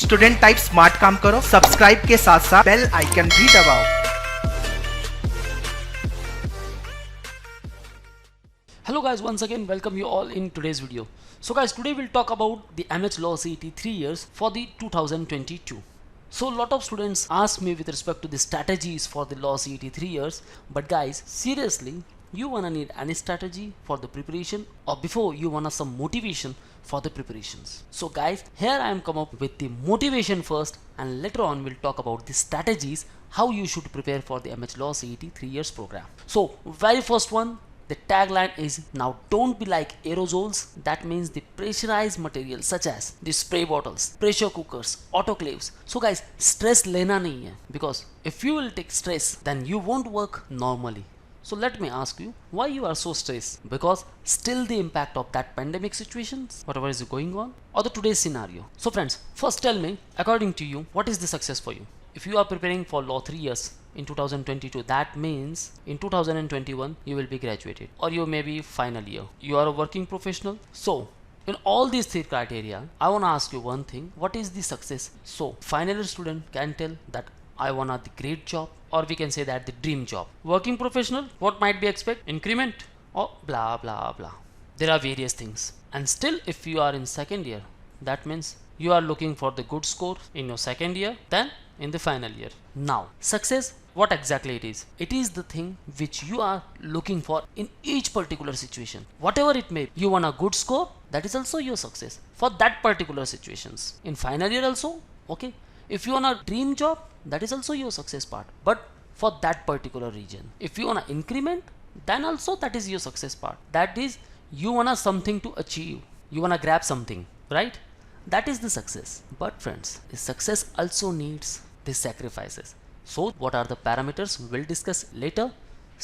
Student type smart काम करो, subscribe के साथ साथ बेल आइकन भी दबाओ। Hello guys, once again welcome you all in today's video. So guys, today we'll talk about the MH Law CET 3 years for the 2022. So a lot of students ask me with respect to the strategies for the Law CET 3 years, but guys, seriously, you wanna need any strategy for the preparation, or before you wanna some motivation for the preparations? So guys, here I am come up with the motivation first, and later on we'll talk about the strategies how you should prepare for the MH Law CET 3 years program. So very first one, the tagline is now don't be like aerosols. That means the pressurized material such as the spray bottles, pressure cookers, autoclaves. So guys, stress lena nahi hai, because if you will take stress then you won't work normally. So let me ask you, why you are so stressed? Because still the impact of that pandemic situations, whatever is going on, or the today's scenario. So friends, first tell me, according to you, what is the success for you? If you are preparing for law 3 years in 2022, that means in 2021 you will be graduated, or you may be final year. You are a working professional. So in all these three criteria, I want to ask you one thing: what is the success? So final year student can tell that I want the great job, or we can say that the dream job. Working professional, what might be expect? Increment or blah blah blah. There are various things. And still, if you are in second year, that means you are looking for the good score in your second year than in the final year. Now success, what exactly it is? It is the thing which you are looking for in each particular situation, whatever it may be. You want a good score, that is also your success for that particular situations. In final year also, okay. If you want a dream job, that is also your success part, but for that particular region. If you want an increment, then also that is your success part. That is, you want something to achieve, you want to grab something, right? That is the success. But friends, the success also needs the sacrifices. So what are the parameters? We'll discuss later.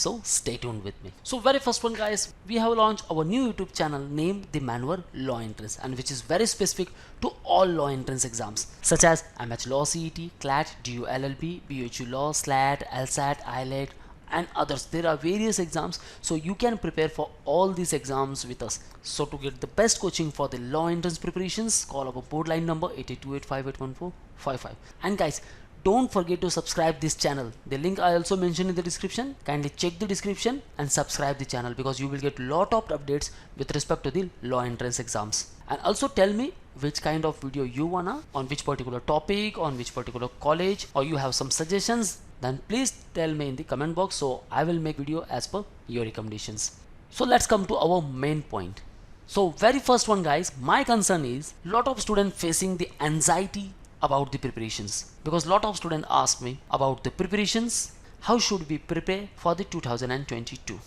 So stay tuned with me. So very first one guys, we have launched our new YouTube channel named The Manwar Law Entrance, and which is very specific to all law entrance exams such as MH Law CET, CLAT, DU LLB, BHU Law, SLAT, LSAT, IELTS and others. There are various exams, so you can prepare for all these exams with us. So to get the best coaching for the law entrance preparations, call our board line number 8828581455. And guys, don't forget to subscribe this channel. The link I also mentioned in the description. Kindly check the description and subscribe the channel, because you will get lot of updates with respect to the law entrance exams. And also tell me which kind of video you wanna, on which particular topic, on which particular college, or you have some suggestions, then please tell me in the comment box, so I will make video as per your recommendations. So let's come to our main point. So very first one guys, my concern is lot of students facing the anxiety about the preparations, because lot of students ask me about the preparations, how should we prepare for the 2022.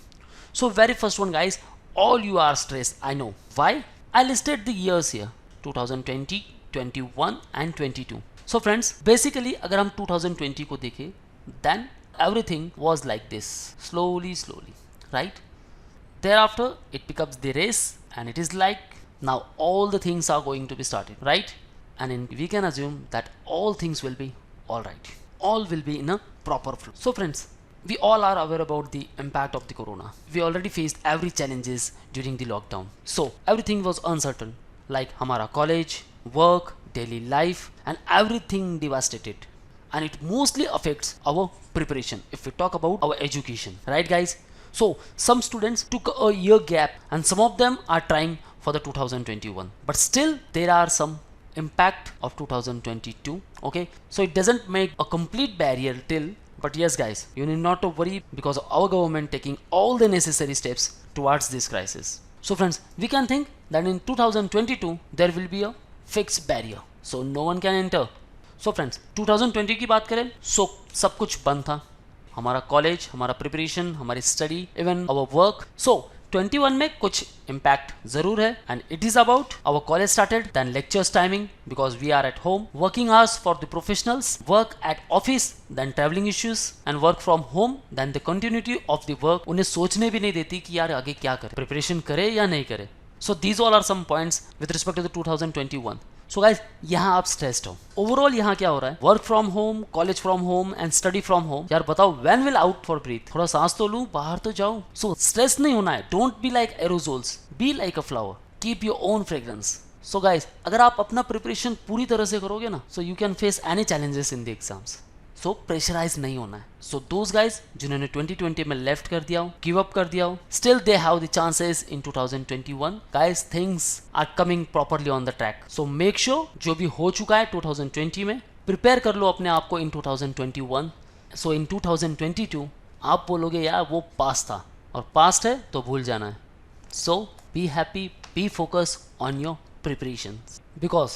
So very first one guys, all you are stressed, I know why. I listed the years here, 2020, 21 and 22. So friends, basically अगर हम 2020 को देखें, then everything was like this, slowly, right? Thereafter it becomes the race, and it is like now all the things are going to be started, right? And we can assume that all things will be alright. All will be in a proper flow. So friends, we all are aware about the impact of the corona. We already faced every challenges during the lockdown. So everything was uncertain, like हमारा college, work, daily life, and everything devastated. And it mostly affects our preparation if we talk about our education, right guys? So some students took a year gap, and some of them are trying for the 2021, but still there are some impact of 2022, okay? So it doesn't make a complete barrier till, but yes guys, you need not to worry, because of our government taking all the necessary steps towards this crisis. So friends, we can think that in 2022 there will be a fixed barrier, so no one can enter. So friends, 2020 की बात करें, so सब कुछ बंद था, हमारा college, हमारा preparation, हमारी स्टडी, इवन आवर वर्क. सो 21 में कुछ impact जरूर है, and it is about our college started, then lectures timing because we are at home, working hours for the professionals, work at office, then traveling issues, and work from home, then the continuity of the work. उन्हें सोचने भी नहीं देती कि यार आगे क्या करें, प्रिपरेशन करे या नहीं करे. So these all are some points with respect to the 2021. So guys, यहाँ आप स्ट्रेस्ड हो. ओवरऑल यहाँ क्या हो रहा है? Work from home, college from home and study from home. यार बताओ, when will out for breath? थोड़ा सांस तो लूं, बाहर तो जाऊं. सो स्ट्रेस नहीं होना है. Don't be like aerosols, be like a flower. Keep your own fragrance. So guys अगर आप अपना प्रिपरेशन पूरी तरह से करोगे ना, so you can face any challenges in the exams. So pressurise नहीं होना है। सो दोज गाइज जिन्होंने 2020 में लेफ्ट कर दिया हो, गिव अप कर दिया हो, still they have the chances in 2021। Guys things are coming properly on the track. So make sure जो भी हो चुका है 2020 में, प्रिपेयर कर लो अपने आप को इन 2021। सो इन 2022 आप बोलोगे यार वो पास्ट था, और पास्ट है तो भूल जाना है। So be happy, be focus on your preparations, because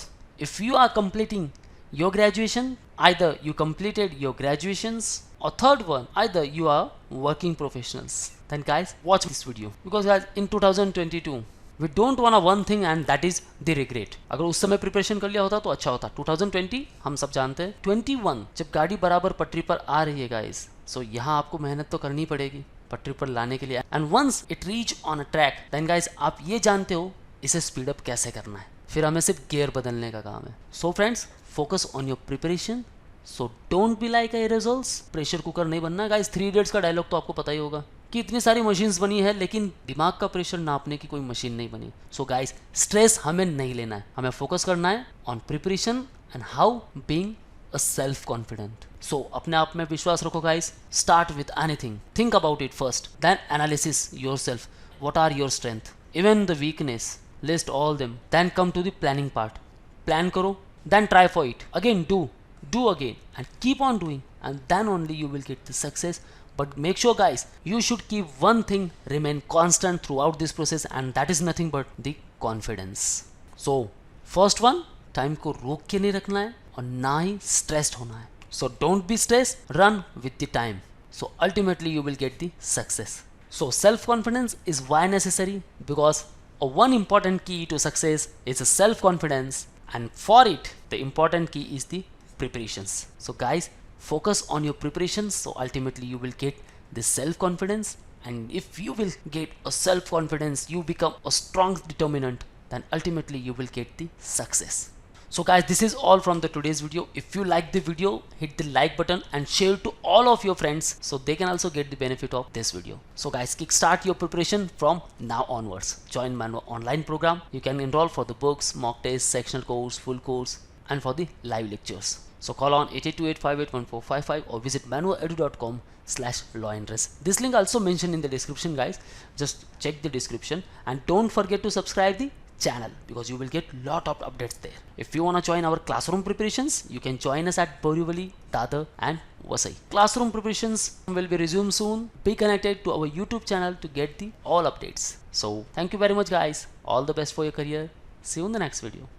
if you are completing your graduation, either you completed your graduations, or third one, either you are working professionals, then guys watch this video, because guys in 2022 we don't want one thing and that is the regret। अगर उस समय preparation कर लिया होता तो अच्छा होता। 2020 हम सब जानते हैं, 21 जब गाड़ी बराबर पटरी पर आ रही है गाइस, सो यहाँ आपको मेहनत तो करनी पड़ेगी पटरी पर लाने के लिए। And once it reach on a track, then guys आप ये जानते हो इसे स्पीड अप कैसे करना है, फिर हमें सिर्फ गियर बदलने का काम है। So friends focus on your preparation. So don't be like a results, pressure cooker नहीं बनना। गाइस 3 इडियट्स का डायलॉग तो आपको पता ही होगा कि इतनी सारी मशीन्स बनी है लेकिन दिमाग का प्रेशर नापने की कोई मशीन नहीं बनी। सो गाइस स्ट्रेस हमें नहीं लेना है, हमें फोकस करना है on preparation and how being a self confident. So अपने आप में विश्वास रखो guys, start with anything, think about it first, then analysis yourself, what are your strength, even the weakness, list all them, then come to the planning part। plan करो, then try for it again, do again and keep on doing, and then only you will get the success। but make sure guys you should keep one thing remain constant throughout this process, and that is nothing but the confidence। so first one, time को रोक के नहीं रखना है और ना ही stressed होना है। so don't be stressed, run with the time, so ultimately you will get the success। so self confidence is why necessary, because one important key to success is a self-confidence, and for it the important key is the preparations। so guys focus on your preparations, so ultimately you will get the self-confidence, and if you will get a self-confidence, you become a strong determinant, then ultimately you will get the success। so guys this is all from the today's video। if you like the video, hit the like button and share to all of your friends so they can also get the benefit of this video। so guys kickstart your preparation from now onwards, join Manu online program, you can enroll for the books, mock tests, sectional course, full course, and for the live lectures। so call on 8828581455 or visit manuedu.com/lawinterest। this link also mentioned in the description guys, just check the description and don't forget to subscribe the channel, because you will get lot of updates there। if you want to join our classroom preparations, you can join us at Borivali, Dadar and Vasai। classroom preparations will be resumed soon, be connected to our YouTube channel to get the all updates। so thank you very much guys, all the best for your career, see you in the next video।